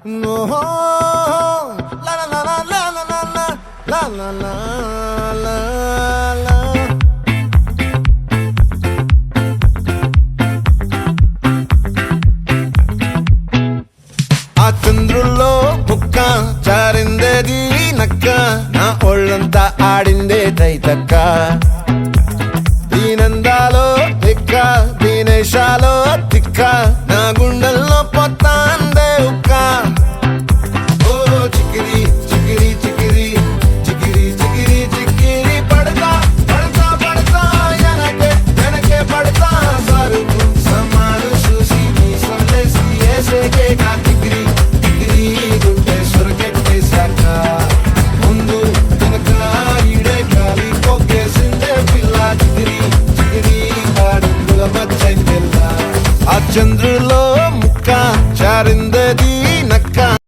ఓహో లా లా లా లా లా లా లా లా లా లా లా లా. ఆ చంద్రుల్లో బుక్క చారిందేది నక్క నా ఒళ్ళంతా ఆడిందే తైతక్క.